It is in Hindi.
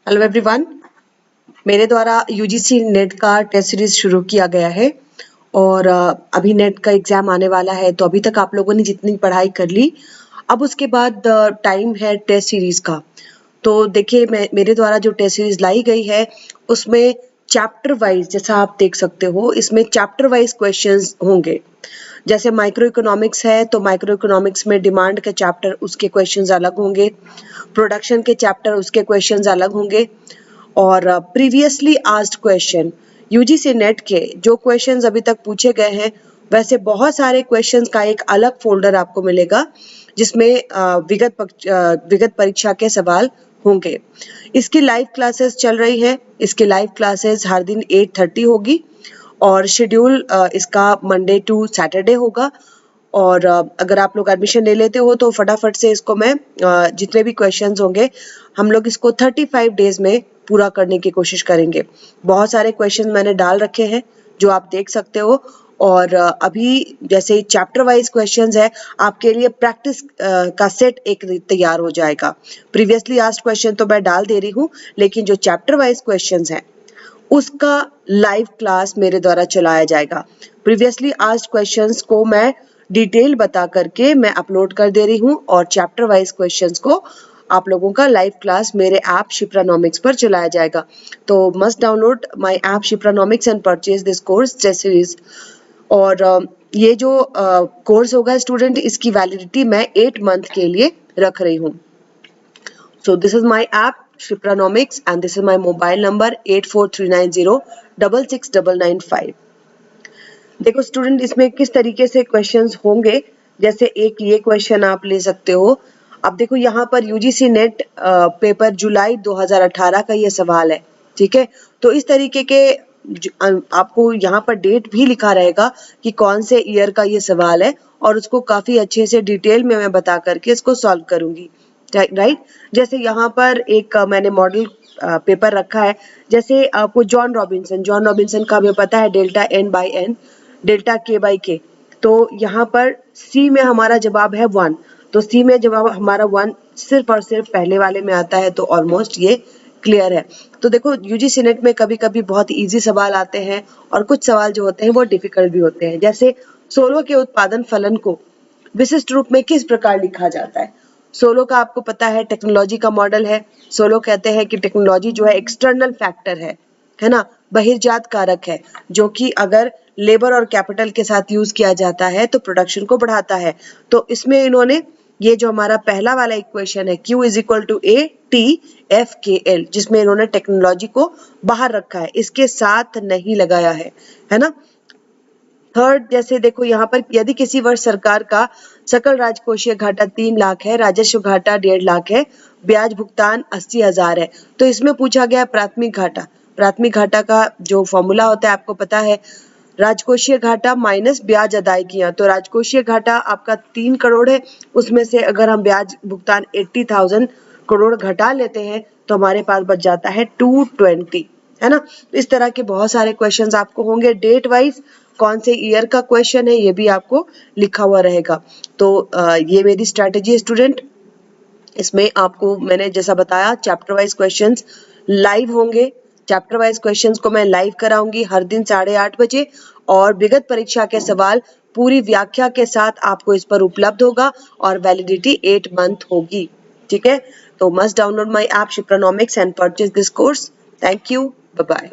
Hello everyone. मेरे द्वारा यूजीसी नेट का टेस्ट सीरीज शुरू किया गया है और अभी नेट का एग्जाम आने वाला है। तो अभी तक आप लोगों ने जितनी पढ़ाई कर ली, अब उसके बाद टाइम है टेस्ट सीरीज का। तो देखिए, मेरे द्वारा जो टेस्ट सीरीज लाई गई है उसमें चैप्टर वाइज, जैसा आप देख सकते हो, इसमें चैप्टर वाइज क्वेश्चंस होंगे। जैसे माइक्रो इकोनॉमिक्स है तो माइक्रो इकोनॉमिक्स में डिमांड के चैप्टर, उसके क्वेश्चंस अलग होंगे। प्रोडक्शन के चैप्टर, उसके क्वेश्चंस अलग होंगे। और previously asked question, UGC net के जो क्वेश्चंस अभी तक पूछे गए हैं, वैसे बहुत सारे क्वेश्चंस का एक अलग फोल्डर आपको मिलेगा जिसमें विगत परीक्षा के सवाल होंगे। इसकी लाइव क्लासेस चल रही है। इसकी लाइव क्लासेस हर दिन 8:30 होगी और शेड्यूल इसका मंडे टू सैटरडे होगा। और अगर आप लोग एडमिशन ले लेते हो तो फटाफट से इसको मैं जितने भी क्वेश्चंस होंगे हम लोग इसको 35 डेज में पूरा करने की कोशिश करेंगे। बहुत सारे क्वेश्चन मैंने डाल रखे हैं जो आप देख सकते हो। और अभी जैसे चैप्टर वाइज क्वेश्चंस है, आपके लिए प्रैक्टिस का सेट एक तैयार हो जाएगा। प्रीवियसली आस्क्ड क्वेश्चन तो मैं डाल दे रही हूँ, लेकिन जो चैप्टर वाइज क्वेश्चंस हैं उसका लाइव क्लास मेरे द्वारा चलाया जाएगा। प्रीवियसली आस्क्ड क्वेश्चंस को मैं डिटेल बता करके मैं अपलोड कर दे रही हूँ और चैप्टर वाइज क्वेश्चंस को आप लोगों का लाइव क्लास मेरे ऐप शिप्रानॉमिक्स पर चलाया जाएगा। तो must download my app Shipranomics and purchase this course test series. और ये जो कोर्स होगा स्टूडेंट, इसकी वैलिडिटी मैं 8 मंथ के लिए रख रही हूँ। So this is my app Shipranomics and this is my mobile number 8439066995। देखो स्टूडेंट, इसमें किस तरीके से क्वेश्चंस होंगे। जैसे एक ये क्वेश्चन आप ले सकते हो। अब देखो यहाँ पर यूजीसी नेट पेपर जुलाई 2018 का ये सवाल है, ठीक है। तो इस तरीके के आपको यहाँ पर डेट भी लिखा रहेगा कि कौन से ईयर का ये सवाल है और उसको काफी अच्छे से डिटेल में मैं बता करके इसको सॉल्व करूंगी, राइट। जैसे यहाँ पर एक मैंने मॉडल पेपर रखा है। जैसे आपको जॉन रॉबिन्सन का हमें पता है delta N by N, delta K by K. तो यहाँ पर सी में हमारा जवाब है 1। तो सी में जवाब हमारा 1 सिर्फ और सिर्फ पहले वाले में आता है, तो ऑलमोस्ट ये क्लियर है। तो देखो यूजीसी नेट में कभी कभी बहुत इजी सवाल आते हैं और कुछ सवाल जो होते हैं वो डिफिकल्ट भी होते हैं। जैसे सोलो के उत्पादन फलन को विशिष्ट रूप में किस प्रकार लिखा जाता है। सोलो का आपको पता है टेक्नोलॉजी का मॉडल है। सोलो कहते हैं कि टेक्नोलॉजी जो है एक्सटर्नल फैक्टर है ना, बहिर्जात कारक है, जो कि अगर लेबर और कैपिटल के साथ यूज किया जाता है तो प्रोडक्शन को बढ़ाता है। तो इसमें इन्होंने ये जो हमारा पहला वाला इक्वेशन है Q is equal to A T F K L, जिसमें इन्होंने टेक्नोलॉजी को बाहर रखा है, इसके साथ नहीं लगाया है ना। थर्ड, जैसे देखो यहाँ पर यदि किसी वर्ष सरकार का सकल राजकोषीय घाटा 3 लाख है, राजस्व घाटा 1.5 लाख है, ब्याज भुगतान 80,000 है। तो इसमें पूछा गया प्राथमिक घाटा। प्राथमिक घाटा का जो फॉर्मूला होता है आपको पता है, राजकोषीय घाटा माइनस ब्याज अदायगियां। तो राजकोषीय घाटा आपका 3 करोड़ है, उसमें से अगर हम ब्याज भुगतान 80,000 करोड़ घटा लेते हैं तो हमारे पास बच जाता है 220, है ना। इस तरह के बहुत सारे क्वेश्चंस आपको होंगे। डेट वाइज कौन से ईयर का क्वेश्चन है ये भी आपको लिखा हुआ रहेगा। तो ये मेरी स्ट्रैटेजी है स्टूडेंट। इसमें आपको मैंने जैसा बताया चैप्टर वाइज क्वेश्चंस लाइव होंगे। चैप्टर वाइज क्वेश्चंस को मैं लाइव कराऊंगी हर दिन 8:30 बजे, और विगत परीक्षा के सवाल पूरी व्याख्या के साथ आपको इस पर उपलब्ध होगा और वैलिडिटी 8 मंथ होगी, ठीक है। तो must download my app Shipranomics and purchase this course. Thank you, bye bye.